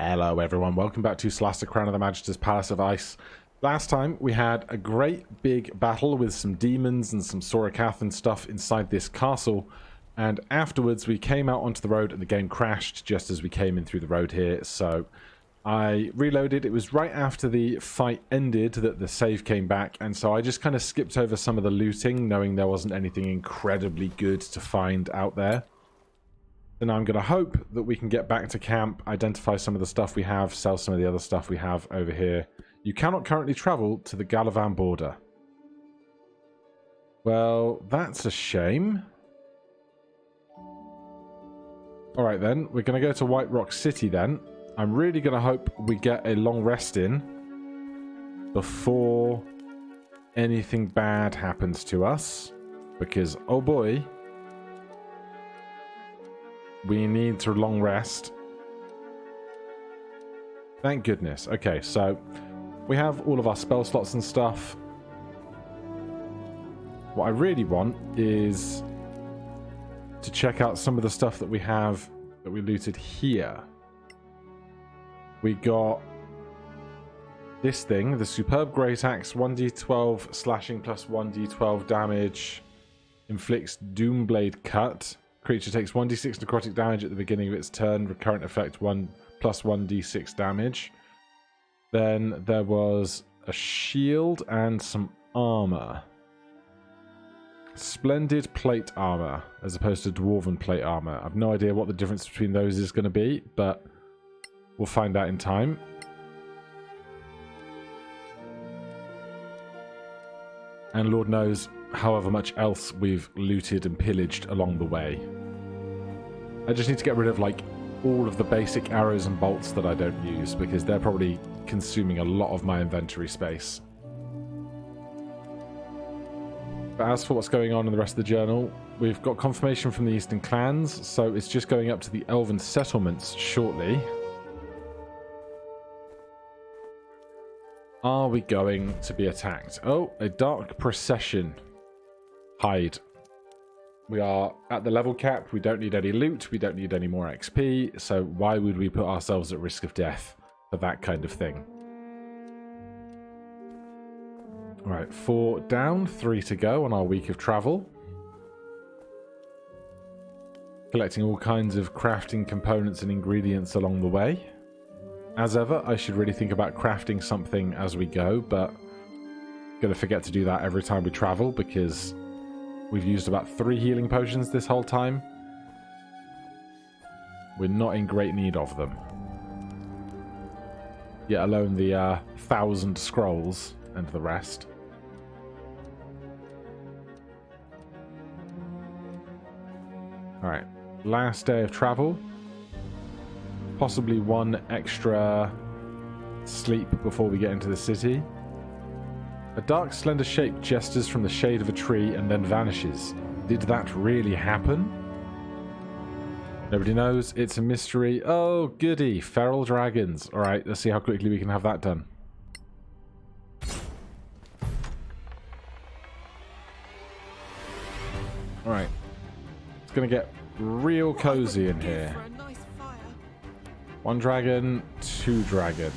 Hello everyone, welcome back to Solasta Crown of the Magister's Palace of Ice. Last time we had a great big battle with some demons and some Soraks and stuff inside this castle, and afterwards we came out onto the road and the game crashed just as we came in through the road here, so I reloaded. It was right after the fight ended that the save came back, and so I just kind of skipped over some of the looting, knowing there wasn't anything incredibly good to find out there. And I'm going to hope that we can get back to camp, identify some of the stuff we have, sell some of the other stuff we have over here. You cannot currently travel to the Gallivan border. Well, that's a shame. Alright then, we're going to go to White Rock City then. I'm really going to hope we get a long rest in before anything bad happens to us. Because, oh boy, we need to long rest. Thank goodness. Okay, so we have all of our spell slots and stuff. What I really want is to check out some of the stuff that we have that we looted here. We got this thing, the Superb Great Axe, 1d12 slashing plus 1d12 damage, inflicts Doomblade Cut. Creature takes 1d6 necrotic damage at the beginning of its turn. Recurrent effect 1 plus 1d6 damage. Then there was a shield and some armor. Splendid plate armor as opposed to dwarven plate armor. I've no idea what the difference between those is going to be, but we'll find out in time. And Lord knows however much else we've looted and pillaged along the way. I just need to get rid of like all of the basic arrows and bolts that I don't use, because they're probably consuming a lot of my inventory space. But as for what's going on in the rest of the journal, we've got confirmation from the Eastern clans, so it's just going up to the Elven settlements shortly. Are we going to be attacked? Oh, a dark procession. Hide. We are at the level cap. We don't need any loot. We don't need any more XP. So why would we put ourselves at risk of death for that kind of thing? Alright, 4 down, 3 to go on our week of travel. Collecting all kinds of crafting components and ingredients along the way. As ever, I should really think about crafting something as we go, but I'm going to forget to do that every time we travel because we've used about 3 healing potions this whole time. We're not in great need of them. Yet alone the 1,000 scrolls and the rest. Alright, last day of travel. Possibly 1 extra sleep before we get into the city. A dark, slender shape gestures from the shade of a tree and then vanishes. Did that really happen? Nobody knows. It's a mystery. Oh, goody. Feral dragons. Alright, let's see how quickly we can have that done. Alright. It's going to get real cozy in here. 1 dragon, 2 dragon.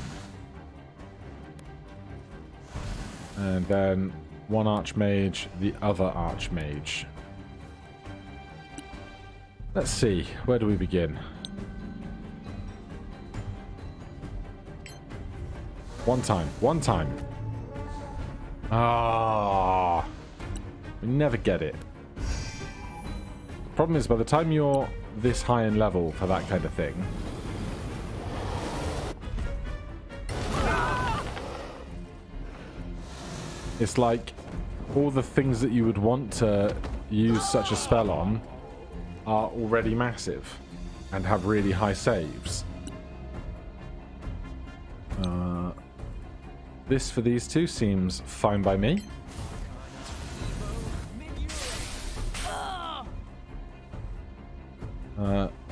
And then 1 archmage, the other archmage. Let's see, where do we begin? 1 time, 1 time. Ah, we never get it. The problem is, by the time you're this high in level for that kind of thing, it's like all the things that you would want to use such a spell on are already massive and have really high saves. This for these two seems fine by me.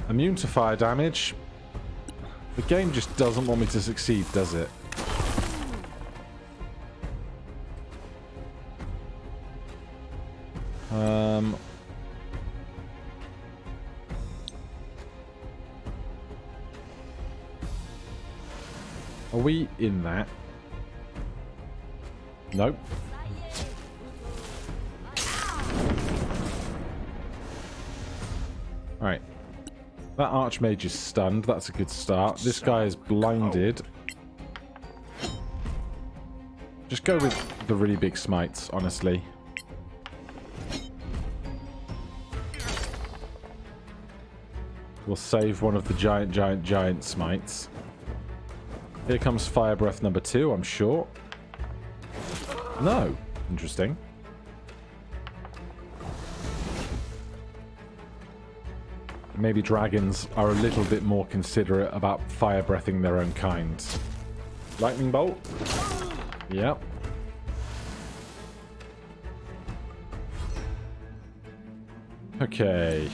Immune to fire damage. The game just doesn't want me to succeed, does it? Are we in that? Nope. Alright. That Archmage is stunned. That's a good start. This guy is blinded. Just go with the really big smites, honestly. We'll save one of the giant smites. Here comes Fire Breath number 2, I'm sure. No. Interesting. Maybe dragons are a little bit more considerate about fire breathing their own kind. Lightning bolt. Yep. Okay.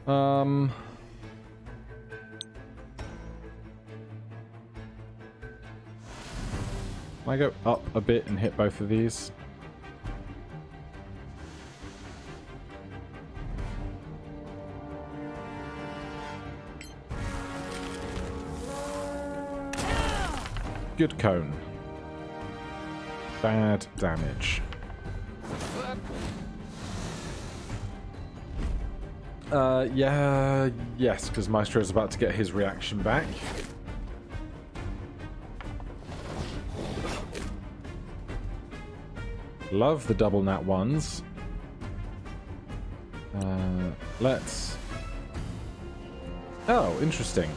Can I go up a bit and hit both of these? Good cone. Bad damage. Yes, because Maestro is about to get his reaction back. Love the double nat ones. Let's... Oh, interesting.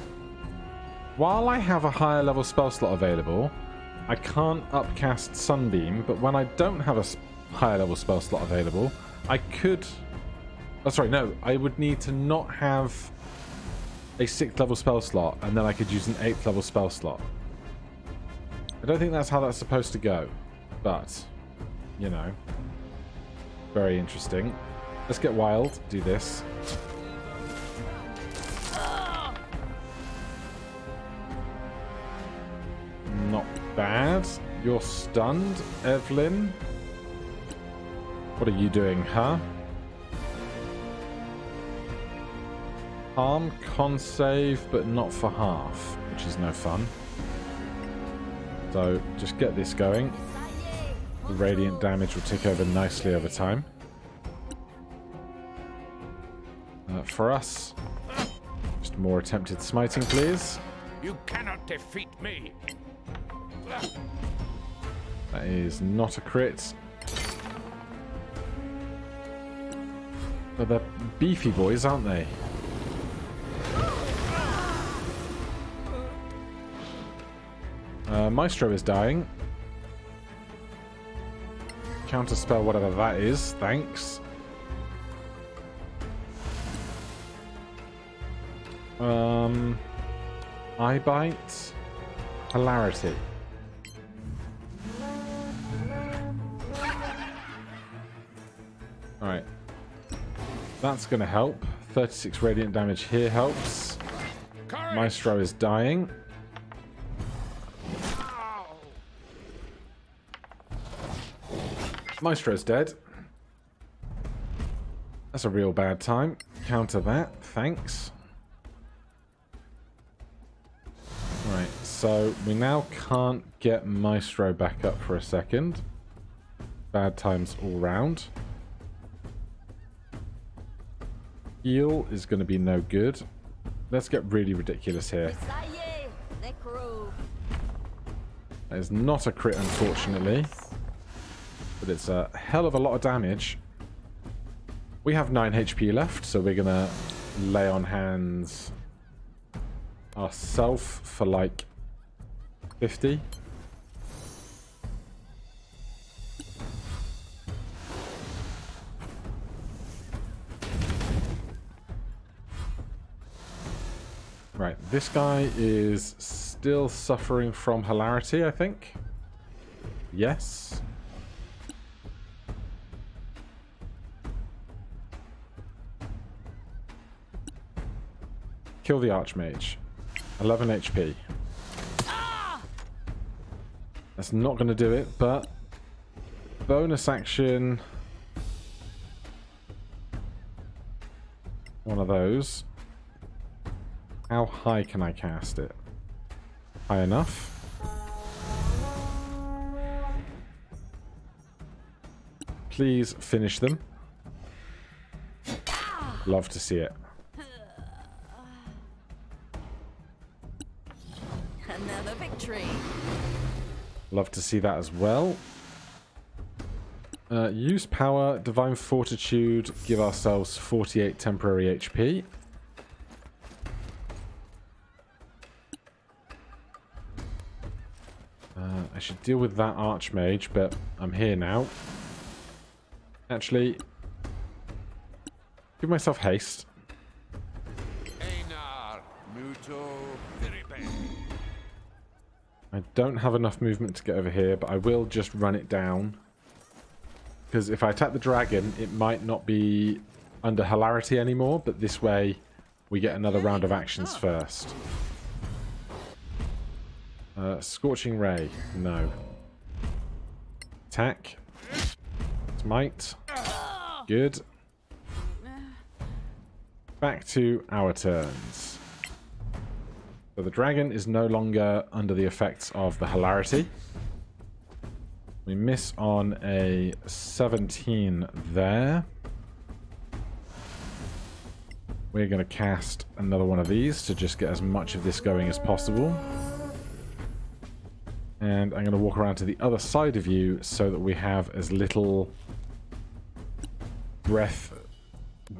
While I have a higher level spell slot available, I can't upcast Sunbeam, but when I don't have a higher level spell slot available, I could... Oh, sorry, no. I would need to not have a 6th level spell slot, and then I could use an 8th level spell slot. I don't think that's how that's supposed to go, but, you know. Very interesting. Let's get wild, do this. Not bad. You're stunned, Evelyn. What are you doing, huh? Harm, con save, but not for half, which is no fun. So, just get this going. The radiant damage will tick over nicely over time. For us, just more attempted smiting, please. You cannot defeat me. That is not a crit. But they're beefy boys, aren't they? Maestro is dying. Counterspell, whatever that is. Thanks. Eye bite. Hilarity. Alright. That's going to help. 36 radiant damage here helps. Maestro is dying. Maestro's dead. That's a real bad time. Counter that. Thanks. Right, so we now can't get Maestro back up for a second. Bad times all round. Heal is going to be no good. Let's get really ridiculous here. That is not a crit, unfortunately. But it's a hell of a lot of damage. We have 9 HP left, so we're going to lay on hands ourselves for like 50. Right, this guy is still suffering from hilarity, I think. Yes. Kill the Archmage. 11 HP. That's not going to do it, but bonus action. One of those. How high can I cast it? High enough? Please finish them. Love to see it. Another victory. Love to see that as well. Use power, divine fortitude, give ourselves 48 temporary HP. I should deal with that archmage, but I'm here now. Actually, give myself haste. I don't have enough movement to get over here, but I will just run it down. Because if I attack the dragon, it might not be under hilarity anymore, but this way we get another round of actions first. Scorching Ray. No. Attack. Smite. Good. Back to our turns. So the dragon is no longer under the effects of the hilarity. We miss on a 17 there. We're going to cast another one of these to just get as much of this going as possible. And I'm going to walk around to the other side of you so that we have as little breath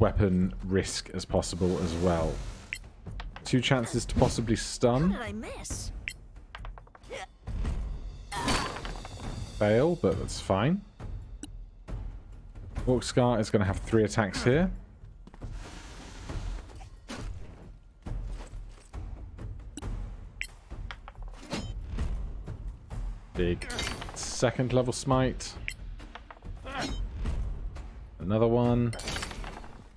weapon risk as possible as well. 2 chances to possibly stun. How did I miss? Fail, but that's fine. Orc Scar is going to have 3 attacks here. Big 2nd level smite. Another one.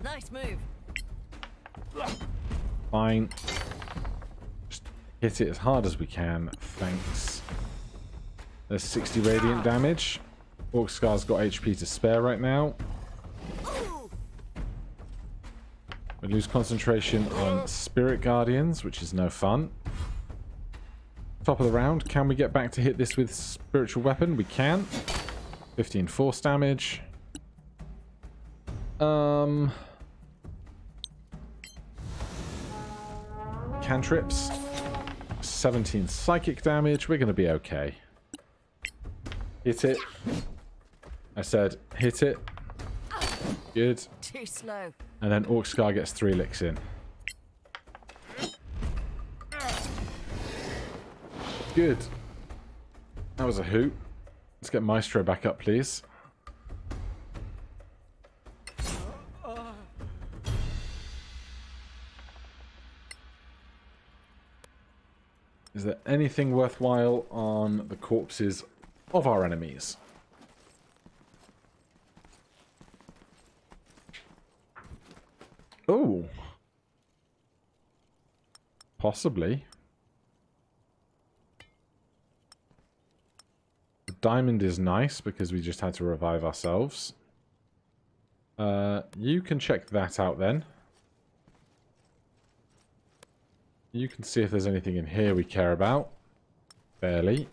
Nice move. Fine. Just hit it as hard as we can. Thanks. There's 60 radiant damage. Orc Scar's got HP to spare right now. We lose concentration on Spirit Guardians, which is no fun. Top of the round. Can we get back to hit this with Spiritual Weapon? We can. 15 force damage. Cantrips. 17 psychic damage. We're going to be okay. Hit it. I said hit it. Good. Too slow. And then Orc Scar gets 3 licks in. Good. That was a hoot. Let's get Maestro back up, please. Is there anything worthwhile on the corpses of our enemies? Oh. Possibly. The diamond is nice because we just had to revive ourselves. You can check that out then. You can see if there's anything in here we care about. Barely.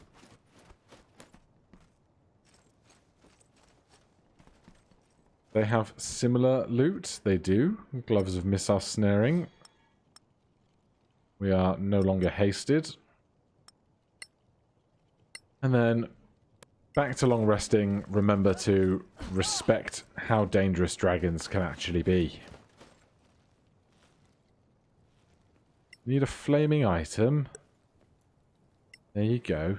They have similar loot. They do. Gloves of missile snaring. We are no longer hasted. And then back to long resting. Remember to respect how dangerous dragons can actually be. Need a flaming item. There you go.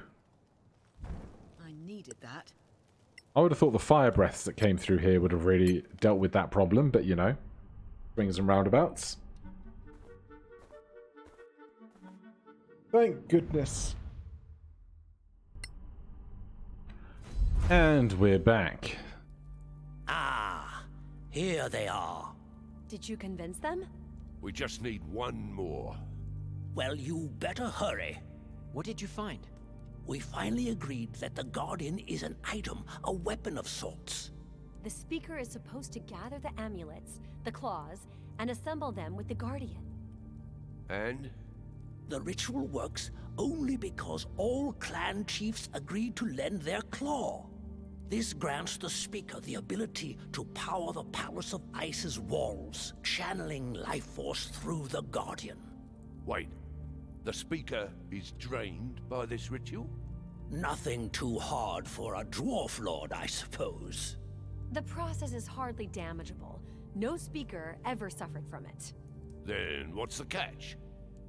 I needed that. I would have thought the fire breaths that came through here would have really dealt with that problem, but you know, swings and roundabouts. Thank goodness. And we're back. Ah, here they are. Did you convince them? We just need one more. Well, you better hurry. What did you find? We finally agreed that the Guardian is an item, a weapon of sorts. The speaker is supposed to gather the amulets, the claws, and assemble them with the Guardian. And? The ritual works only because all clan chiefs agreed to lend their claw. This grants the Speaker the ability to power the Palace of Ice's walls, channeling life force through the Guardian. Wait, the Speaker is drained by this ritual? Nothing too hard for a Dwarf Lord, I suppose. The process is hardly damageable. No speaker ever suffered from it. Then what's the catch?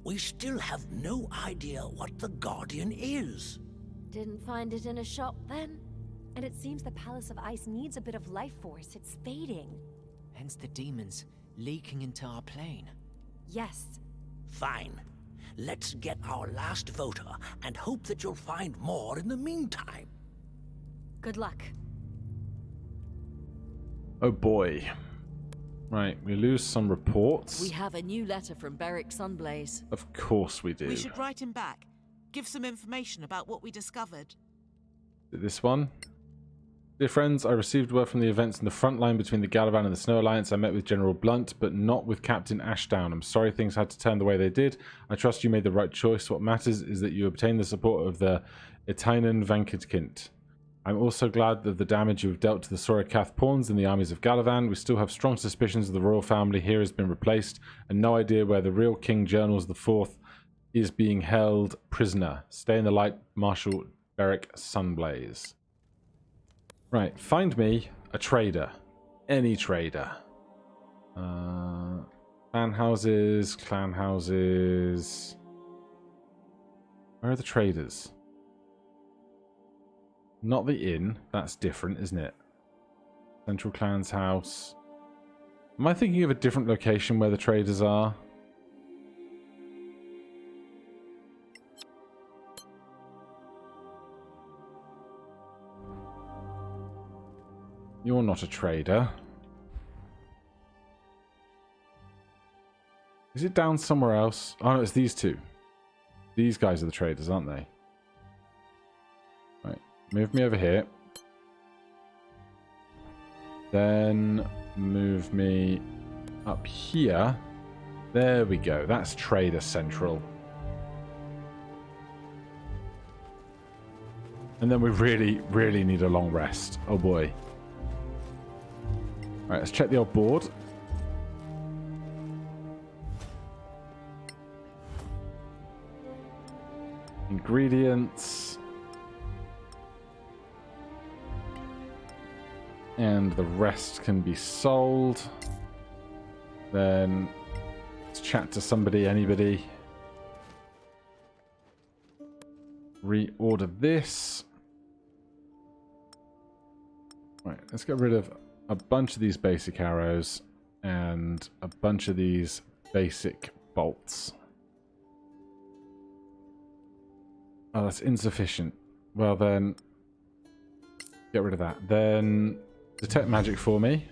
We still have no idea what the Guardian is. Didn't find it in a shop then? And it seems the Palace of Ice needs a bit of life force. It's fading. Hence the demons leaking into our plane. Yes. Fine. Let's get our last voter and hope that you'll find more in the meantime. Good luck. Oh boy. Right, we lose some reports. We have a new letter from Beric Sunblaze. Of course we do. We should write him back. Give some information about what we discovered. This one. Dear friends, I received word from the events in the front line between the Gallivan and the Snow Alliance. I met with General Blunt, but not with Captain Ashdown. I'm sorry things had to turn the way they did. I trust you made the right choice. What matters is that you obtained the support of the Itainen Vankidkint. I'm also glad that the damage you have dealt to the Sorakath pawns in the armies of Gallivan. We still have strong suspicions the royal family here has been replaced, and no idea where the real King Journals IV is being held prisoner. Stay in the light, Marshal Beric Sunblaze. Right, find me a trader. Any trader. Clan houses. Where are the traders? Not the inn. That's different, isn't it? Central Clan's house. Am I thinking of a different location where the traders are? You're not a trader. Is it down somewhere else? Oh no, it's these two. These guys are the traders, aren't they? Right, move me over here. Then move me up here. There we go. That's Trader Central. And then we really need a long rest. Oh boy. Alright, let's check the old board. Ingredients. And the rest can be sold. Then let's chat to somebody, anybody. Reorder this. Right, let's get rid of a bunch of these basic arrows and a bunch of these basic bolts. Oh, that's insufficient. Well then, get rid of that. Then detect magic for me.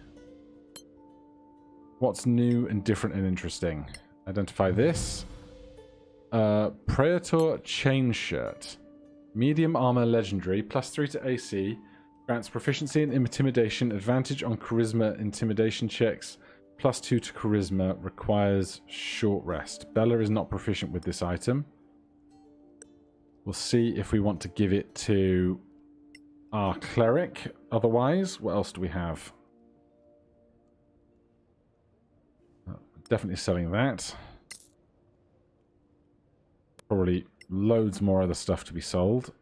What's new and different and interesting? Identify this. Praetor Chain Shirt. Medium armor legendary, +3 to AC. Grants proficiency in intimidation, advantage on charisma intimidation checks, +2 to charisma, requires short rest. Bella is not proficient with this item. We'll see if we want to give it to our cleric. Otherwise, what else do we have? Definitely selling that. Probably loads more other stuff to be sold.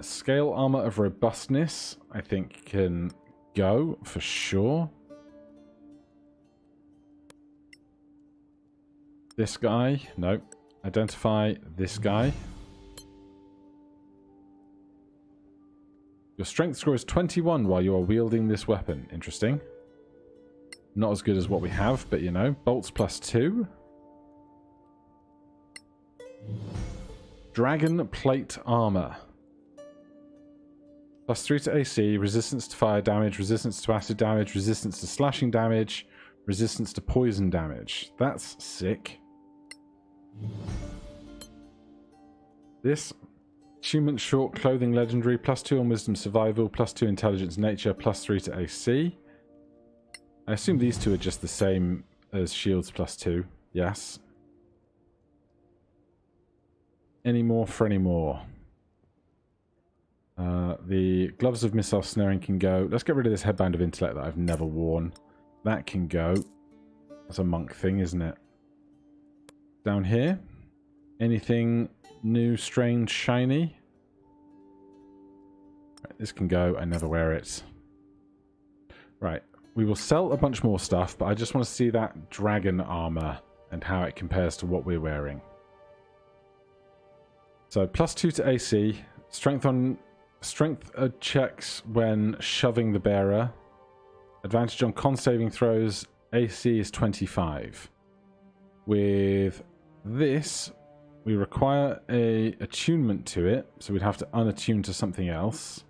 Scale armor of robustness, I think, can go for sure. This guy, no. Identify this guy. Your strength score is 21 while you are wielding this weapon. Interesting. Not as good as what we have, but you know. Bolts +2. Dragon plate armor. +3 to AC, resistance to fire damage, resistance to acid damage, resistance to slashing damage, resistance to poison damage. That's sick. This achievement short clothing legendary, +2 on wisdom survival, +2 intelligence nature, +3 to AC. I assume these two are just the same as shields +2. Yes. any more for any more. The gloves of missile snaring can go. Let's get rid of this headband of intellect that I've never worn. That can go. That's a monk thing, isn't it? Down here. Anything new, strange, shiny? Right, this can go. I never wear it. Right. We will sell a bunch more stuff, but I just want to see that dragon armor and how it compares to what we're wearing. So +2 to AC. Strength checks when shoving the bearer. Advantage on con saving throws. AC is 25. With this, we require a attunement to it, so we'd have to unattune to something else.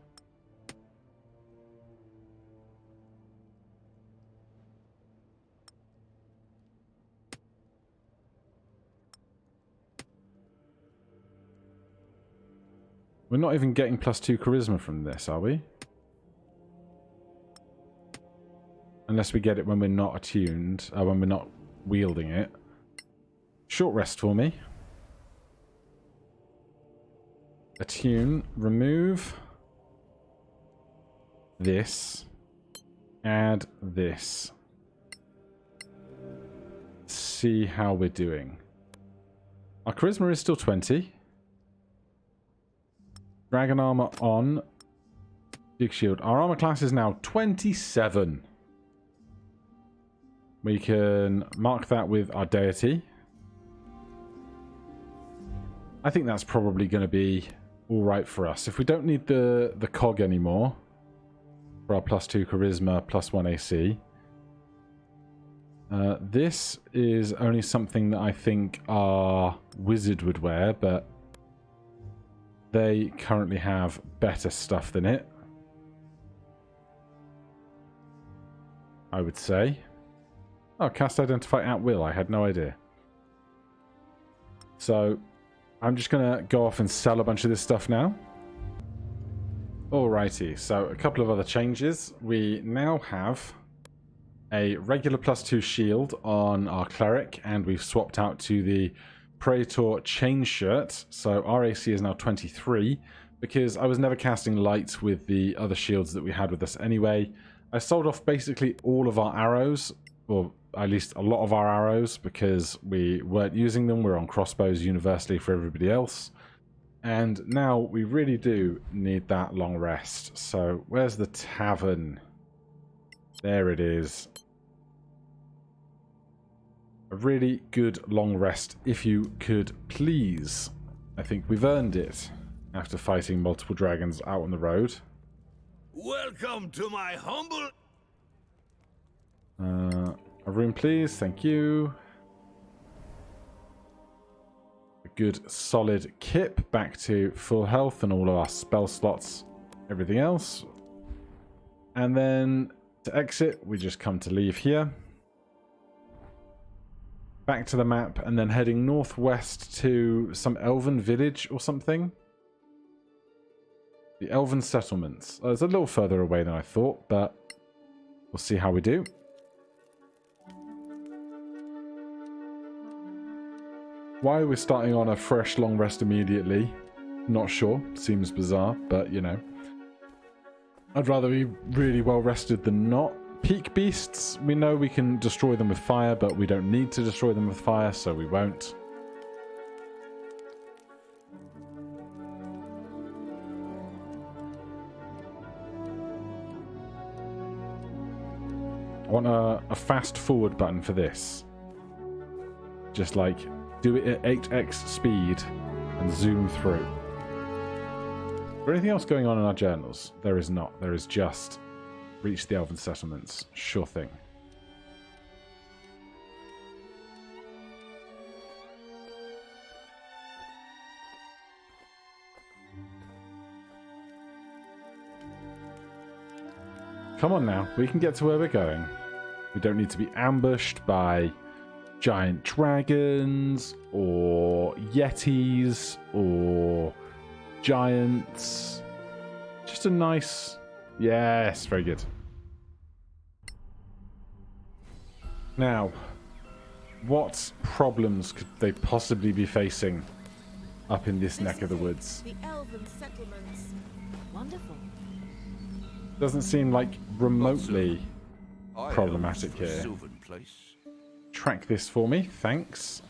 We're not even getting +2 charisma from this, are we? Unless we get it when we're not attuned, when we're not wielding it. Short rest for me. Attune, remove this, add this. See how we're doing. Our charisma is still 20. Dragon armor on. Big shield. Our armor class is now 27. We can mark that with our deity. I think that's probably going to be alright for us. If we don't need the cog anymore for our +2 charisma, +1 AC. This is only something that I think our wizard would wear, but they currently have better stuff than it, I would say. Oh, cast identify at will. I had no idea. So I'm just going to go off and sell a bunch of this stuff now. Alrighty, so a couple of other changes. We now have a regular +2 shield on our Cleric, and we've swapped out to the Praetor chain shirt. So our AC is now 23, because I was never casting light with the other shields that we had with us anyway. I sold off basically all of our arrows, or at least a lot of our arrows, because we weren't using them. We're on crossbows universally for everybody else. And now we really do need that long rest. So where's the tavern? There it is. A really good long rest, if you could please. I think we've earned it after fighting multiple dragons out on the road. Welcome to my humble... A room, please. Thank you. A good solid kip. Back to full health and all of our spell slots. Everything else. And then to exit, we just come to leave here. Back to the map, and then heading northwest to some elven village or something. The elven settlements. It's a little further away than I thought, but we'll see how we do. Why we're starting on a fresh long rest immediately, not sure. Seems bizarre, but you know. I'd rather be really well rested than not. Peak beasts, we know we can destroy them with fire, but we don't need to destroy them with fire, so we won't. I want a fast forward button for this. Just like do it at 8x speed and zoom through. Is there anything else going on in our journals? There is not. There is just reach the elven settlements. Sure thing. Come on now, we can get to where we're going. We don't need to be ambushed by giant dragons or yetis or giants. Just a nice... Yes, very good. Now, what problems could they possibly be facing up in this neck of the woods. The Elven settlements. Wonderful. Doesn't seem like remotely I problematic elves for here. Sylvan Place. Track this for me, thanks.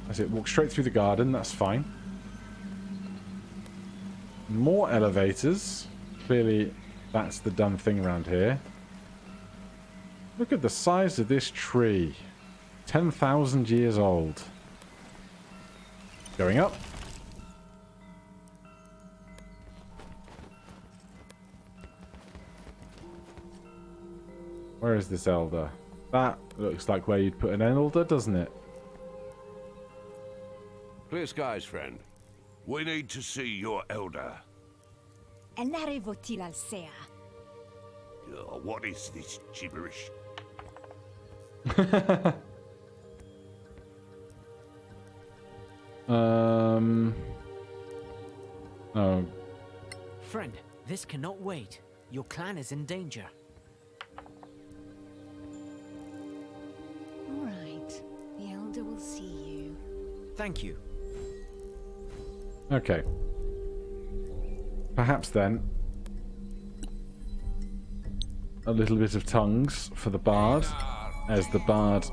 That's it, walk straight through the garden, that's fine. More elevators. Clearly, that's the done thing around here. Look at the size of this tree. 10,000 years old. Going up. Where is this elder? That looks like where you'd put an elder, doesn't it? Clear skies, friend. We need to see your elder. Enarivotil al sea. What is this gibberish? Oh. Friend, this cannot wait. Your clan is in danger. All right. The elder will see you. Thank you. Okay. Perhaps then a little bit of tongues for the bard, as the bard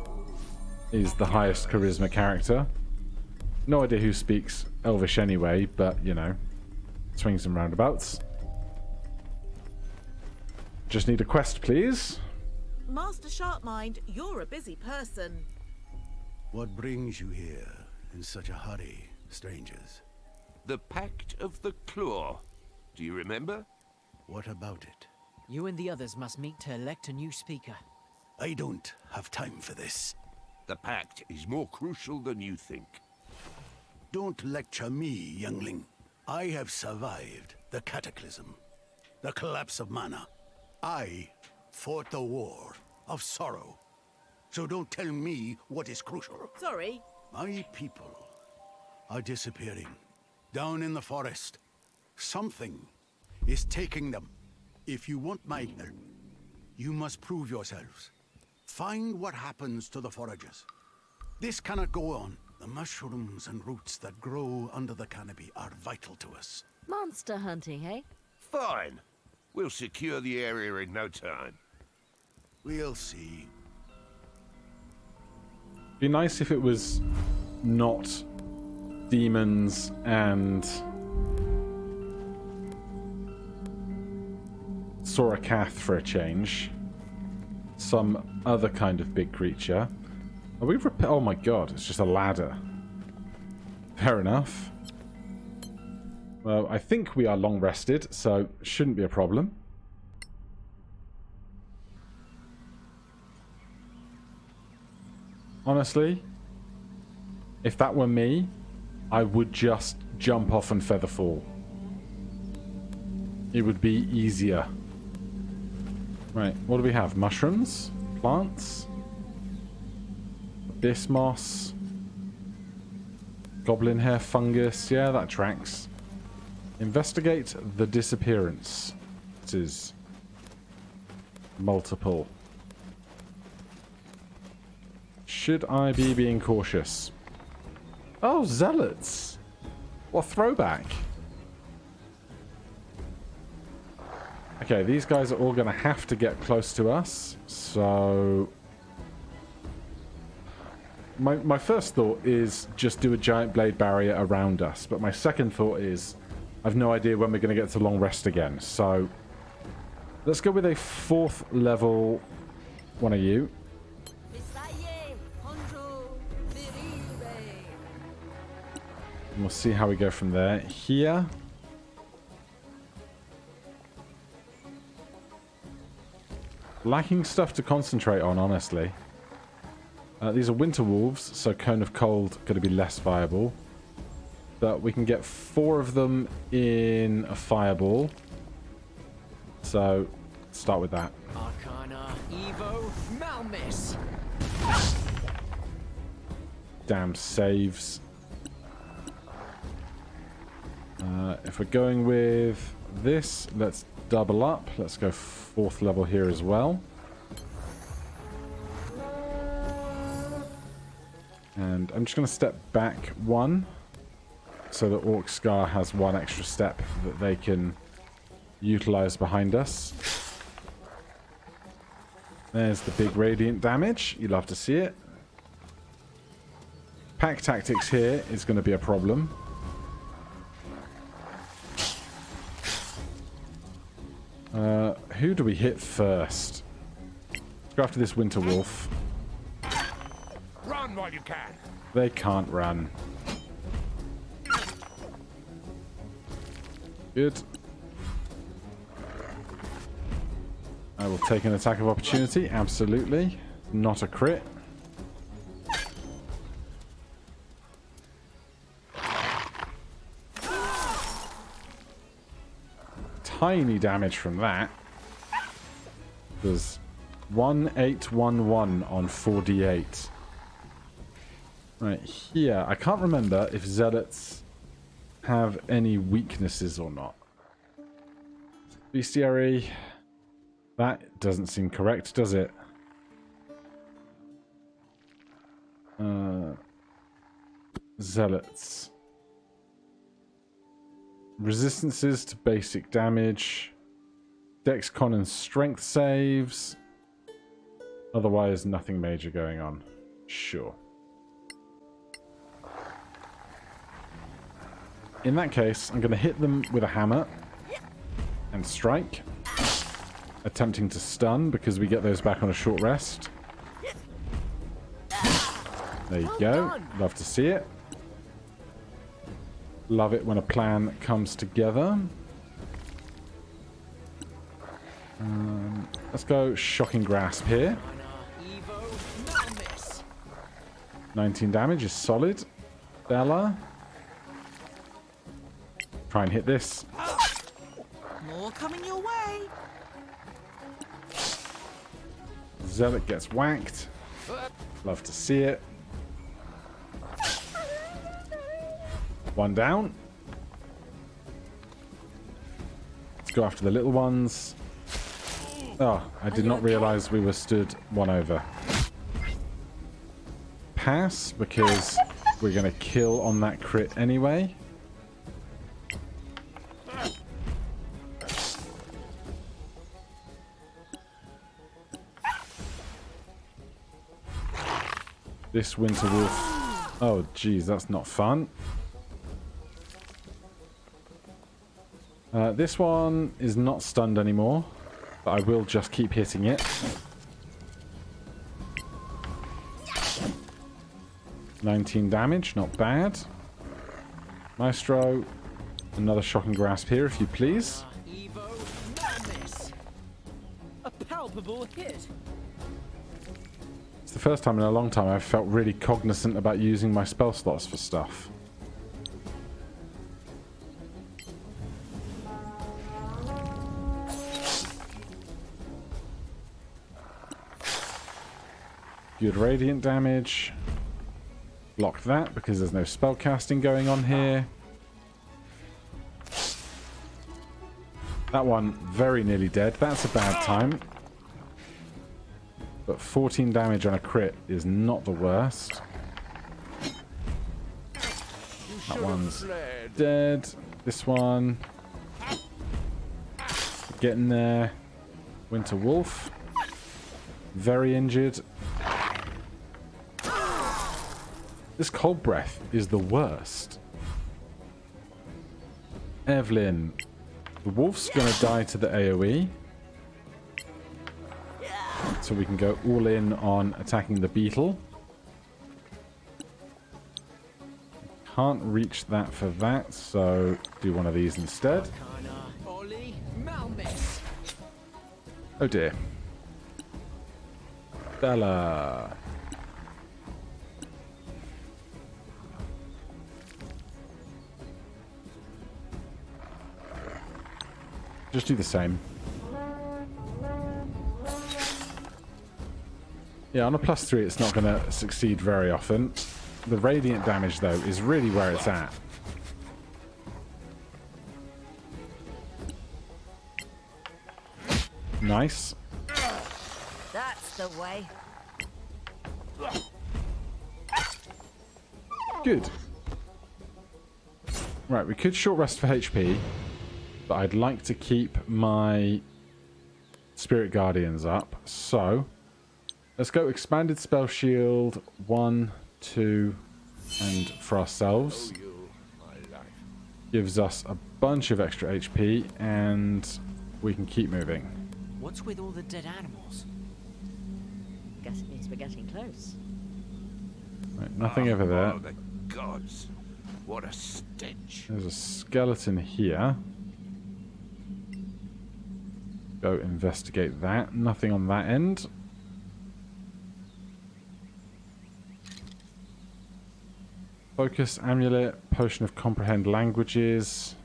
is the highest charisma character. No idea who speaks Elvish anyway, but you know, swings and roundabouts. Just need a quest, please. Master Sharpmind, you're a busy person. What brings you here in such a hurry, strangers? The Pact of the Claw. Do you remember? What about it? You and the others must meet to elect a new speaker. I don't have time for this. The Pact is more crucial than you think. Don't lecture me, youngling. I have survived the cataclysm, the collapse of mana. I fought the war of sorrow. So don't tell me what is crucial. Sorry. My people are disappearing down in the forest. Something is taking them. If you want my help, you must prove yourselves. Find what happens to the foragers. This cannot go on. The mushrooms and roots that grow under the canopy are vital to us. Monster hunting, eh? Fine. We'll secure the area in no time. We'll see. Be nice if it was not demons and Sorakath for a change. Some other kind of big creature. Are we oh my god, it's just a ladder. Fair enough. Well, I think we are long rested, so shouldn't be a problem. Honestly, if that were me, I would just jump off and feather fall. It would be easier. Right, what do we have? Mushrooms? Plants? Abyss moss? Goblin hair fungus? Yeah, that tracks. Investigate the disappearance. This is multiple. Should I be being cautious? Oh, zealots! What throwback! Okay, these guys are all going to have to get close to us, so... My first thought is just do a giant blade barrier around us, but my second thought is I've no idea when we're going to get to long rest again, so... Let's go with a 4th level one of you. And we'll see how we go from there. Here... Lacking stuff to concentrate on, honestly. These are winter wolves, so Cone of Cold going to be less viable. But we can get 4 of them in a fireball. So, start with that. Arcana, Evo, Malmis. Damn saves. If we're going with this, let's double up. Let's go 4th level here as well. And I'm just going to step back one, so that Orc Scar has one extra step that they can utilize behind us. There's the big radiant damage. You love to see it. Pack tactics here is going to be a problem. Who do we hit first? Let's go after this Winter Wolf. Run while you can. They can't run. Good. I will take an attack of opportunity. Absolutely. Not a crit. Tiny damage from that. There's 1811 on 4d8. Right here. I can't remember if zealots have any weaknesses or not. Bestiary. That doesn't seem correct, does it? Zealots. Resistances to basic damage. Dex, con, and strength saves. Otherwise, nothing major going on. Sure. In that case, I'm going to hit them with a hammer and strike. Attempting to stun because we get those back on a short rest. There you go. Love to see it. Love it when a plan comes together. Let's go Shocking Grasp here. 19 damage is solid. Bella. Try and hit this. More coming your way. Zealot gets whacked. Love to see it. One down. Let's go after the little ones. Oh, I did not realize we were stood one over. Pass, because we're going to kill on that crit anyway. This Winter Wolf. Oh, geez, that's not fun. This one is not stunned anymore, but I will just keep hitting it. 19 damage, not bad. Maestro, another Shocking Grasp here, if you please. A palpable hit. It's the first time in a long time I've felt really cognizant about using my spell slots for stuff. Good radiant damage. Block that because there's no spell casting going on here. That one very nearly dead. That's a bad time. But 14 damage on a crit is not the worst. That one's dead. This one. Getting there. Winter Wolf. Very injured. This cold breath is the worst. Evelyn. The wolf's going to die to the AoE. So we can go all in on attacking the beetle. Can't reach that for that, so do one of these instead. Oh dear. Bella. Just do the same. Yeah, on a +3 it's not going to succeed very often. The radiant damage, though, is really where it's at. Nice. That's the way. Good. Right, we could short rest for HP, but I'd like to keep my Spirit Guardians up. So, let's go expanded spell shield 1, 2, and for ourselves. Gives us a bunch of extra HP, and we can keep moving. What's with all the dead animals? Guess it means we're getting close. Right, nothing over there. Oh, the gods. What a stench. There's a skeleton here. Go investigate that. Nothing on that end. Focus amulet, potion of comprehend languages.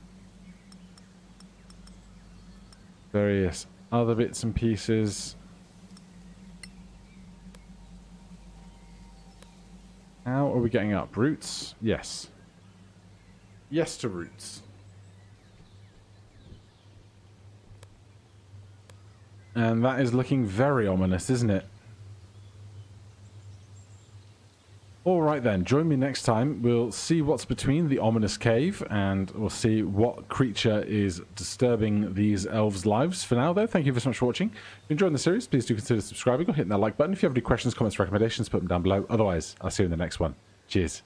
Various other bits and pieces. How are we getting up? Roots? Yes. Yes to roots. And that is looking very ominous, isn't it? Alright then, join me next time. We'll see what's between the ominous cave, and we'll see what creature is disturbing these elves' lives. For now, though, thank you very much for watching. If you enjoyed the series, please do consider subscribing or hitting that like button. If you have any questions, comments, recommendations, put them down below. Otherwise, I'll see you in the next one. Cheers.